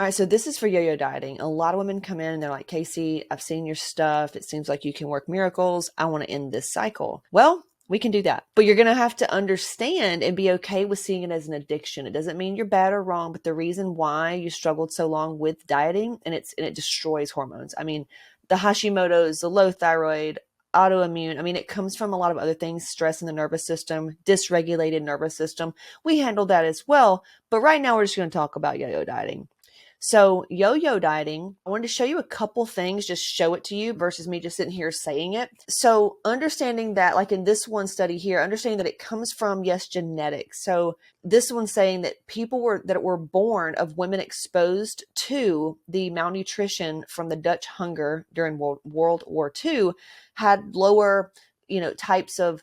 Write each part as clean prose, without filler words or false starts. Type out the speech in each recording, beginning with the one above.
All right, so this is for yo-yo dieting. A lot of women come in and they're like, Casey, I've seen your stuff. It seems like you can work miracles. I want to end this cycle. Well, we can do that, but you're going to have to understand and be okay with seeing it as an addiction. It doesn't mean you're bad or wrong, but the reason why you struggled so long with dieting and it destroys hormones. I mean, the Hashimoto's, the low thyroid, autoimmune. I mean, it comes from a lot of other things, stress in the nervous system, dysregulated nervous system. We handle that as well. But right now we're just going to talk about yo-yo dieting. So yo-yo dieting, I wanted to show you a couple things, just show it to you versus me just sitting here saying it. So understanding that, like in this one study here, understanding that it comes from, yes, genetics. So this one's saying that people were born of women exposed to the malnutrition from the Dutch hunger during World War II had lower, types of,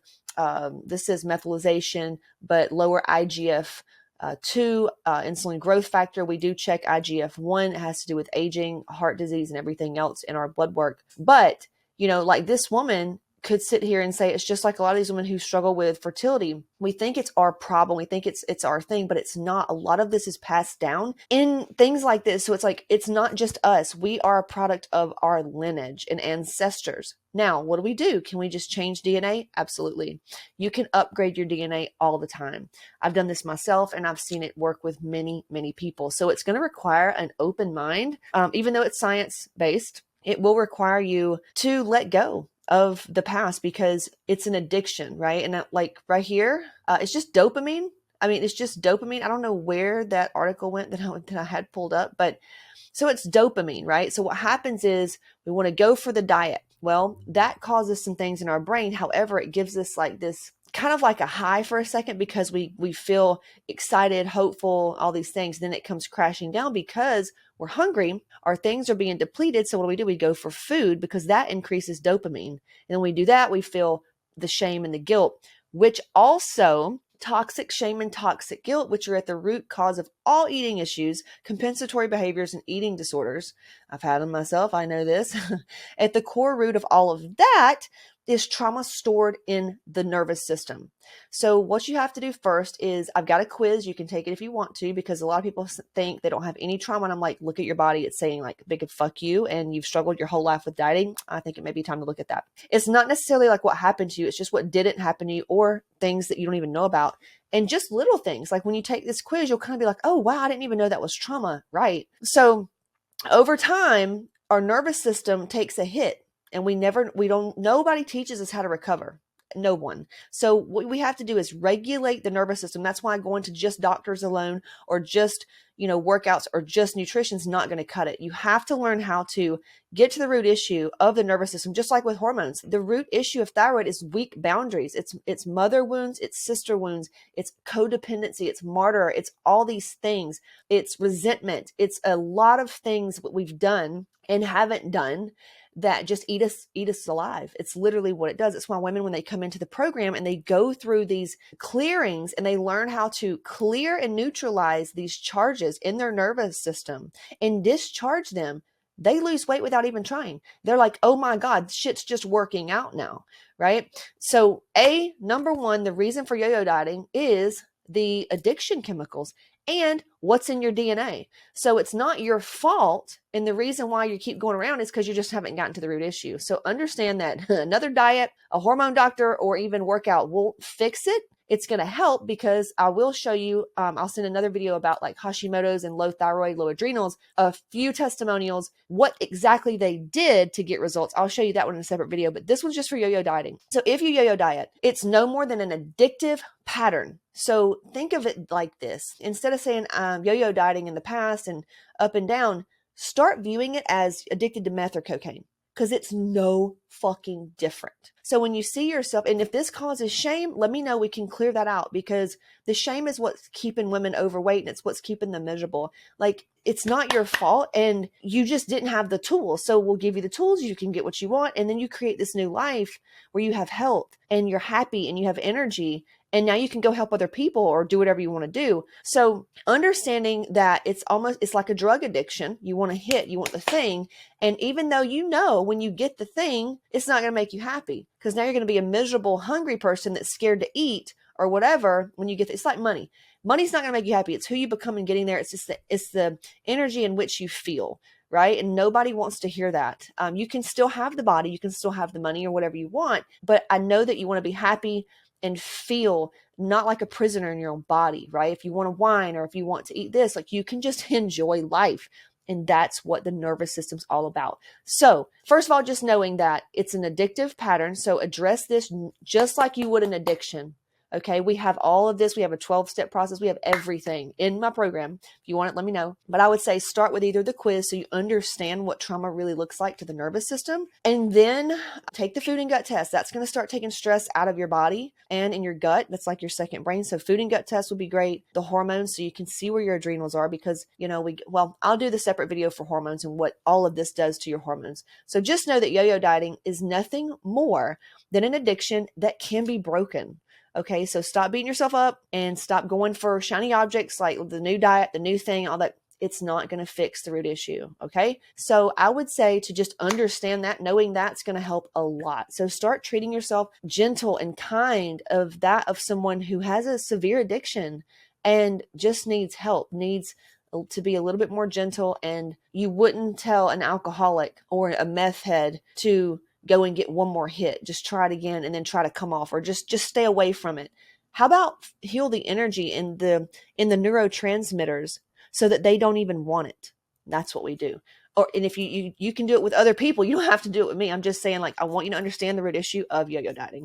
this is methylation, but lower IGF insulin growth factor. We do check IGF-1. It has to do with aging, heart disease, and everything else in our blood work. But, like this woman could sit here and say, it's just like a lot of these women who struggle with fertility. We think it's our problem. We think it's our thing, but it's not. A lot of this is passed down in things like this. So it's like, it's not just us. We are a product of our lineage and ancestors. Now, what do? Can we just change DNA? Absolutely. You can upgrade your DNA all the time. I've done this myself and I've seen it work with many, many people. So it's going to require an open mind. Even though it's science-based, it will require you to let go of the past because it's an addiction, right? And like right here, it's just dopamine. I mean, it's just dopamine. I don't know where that article went that I had pulled up, but so it's dopamine, right? So what happens is we want to go for the diet. Well, that causes some things in our brain. However, it gives us like this kind of like a high for a second because we feel excited, hopeful, all these things. Then it comes crashing down because we're hungry. Our things are being depleted. So what do? We go for food because that increases dopamine. And when we do that, we feel the shame and the guilt, which also toxic shame and toxic guilt, which are at the root cause of all eating issues, compensatory behaviors, and eating disorders. I've had them myself. I know this. At the core root of all of that is trauma stored in the nervous system. So what you have to do first is, I've got a quiz. You can take it if you want to, because a lot of people think they don't have any trauma. And I'm like, look at your body. It's saying like big fuck you. And you've struggled your whole life with dieting. I think it may be time to look at that. It's not necessarily like what happened to you. It's just what didn't happen to you or things that you don't even know about. And just little things. Like when you take this quiz, you'll kind of be like, oh, wow, I didn't even know that was trauma. Right. So over time, our nervous system takes a hit. And nobody teaches us how to recover. No one. So what we have to do is regulate the nervous system. That's why going to just doctors alone or just, workouts or just nutrition is not going to cut it. You have to learn how to get to the root issue of the nervous system, just like with hormones. The root issue of thyroid is weak boundaries. It's mother wounds, it's sister wounds, it's codependency, it's martyr, it's all these things. It's resentment. It's a lot of things that we've done and haven't done that just eat us alive. It's literally what it does. It's why women, when they come into the program and they go through these clearings and they learn how to clear and neutralize these charges in their nervous system and discharge them, they lose weight without even trying. They're like, oh my God, shit's just working out now, right? So number one, the reason for yo-yo dieting is the addiction chemicals and what's in your DNA. So it's not your fault. And the reason why you keep going around is because you just haven't gotten to the root issue. So understand that another diet, a hormone doctor, or even workout won't fix it. It's going to help because I will show you, I'll send another video about like Hashimoto's and low thyroid, low adrenals, a few testimonials, what exactly they did to get results. I'll show you that one in a separate video, but this one's just for yo-yo dieting. So if you yo-yo diet, it's no more than an addictive pattern. So think of it like this. Instead of saying yo-yo dieting in the past and up and down, start viewing it as addicted to meth or cocaine. Because it's no fucking different. So when you see yourself, and if this causes shame, let me know. We can clear that out because the shame is what's keeping women overweight and it's what's keeping them miserable. Like, it's not your fault and you just didn't have the tools. So we'll give you the tools. You can get what you want. And then you create this new life where you have health and you're happy and you have energy. And now you can go help other people or do whatever you want to do. So understanding that it's like a drug addiction. You want the thing. And even though when you get the thing, it's not going to make you happy because now you're going to be a miserable, hungry person that's scared to eat or whatever, when you get, it's like money. Money's not going to make you happy. It's who you become in getting there. It's just it's the energy in which you feel, right? And nobody wants to hear that. You can still have the body, you can still have the money or whatever you want, but I know that you want to be happy and feel not like a prisoner in your own body, right? If you want to whine or if you want to eat this, like you can just enjoy life. And that's what the nervous system's all about. So first of all, just knowing that it's an addictive pattern. So address this just like you would an addiction. Okay, we have all of this. We have a 12-step process. We have everything in my program. If you want it, let me know. But I would say start with either the quiz so you understand what trauma really looks like to the nervous system. And then take the food and gut test. That's going to start taking stress out of your body and in your gut. That's like your second brain. So food and gut test would be great. The hormones, so you can see where your adrenals are, because, I'll do the separate video for hormones and what all of this does to your hormones. So just know that yo-yo dieting is nothing more than an addiction that can be broken. Okay, so stop beating yourself up and stop going for shiny objects like the new diet, the new thing, all that. It's not going to fix the root issue. Okay, so I would say to just understand that, knowing that's going to help a lot. So start treating yourself gentle and kind of someone who has a severe addiction and just needs help, needs to be a little bit more gentle. And you wouldn't tell an alcoholic or a meth head to go and get one more hit, just try it again and then try to come off, or just stay away from it. How about heal the energy in the neurotransmitters so that they don't even want it? That's what we do. And if you can do it with other people, you don't have to do it with me. I'm just saying, like, I want you to understand the root issue of yo-yo dieting.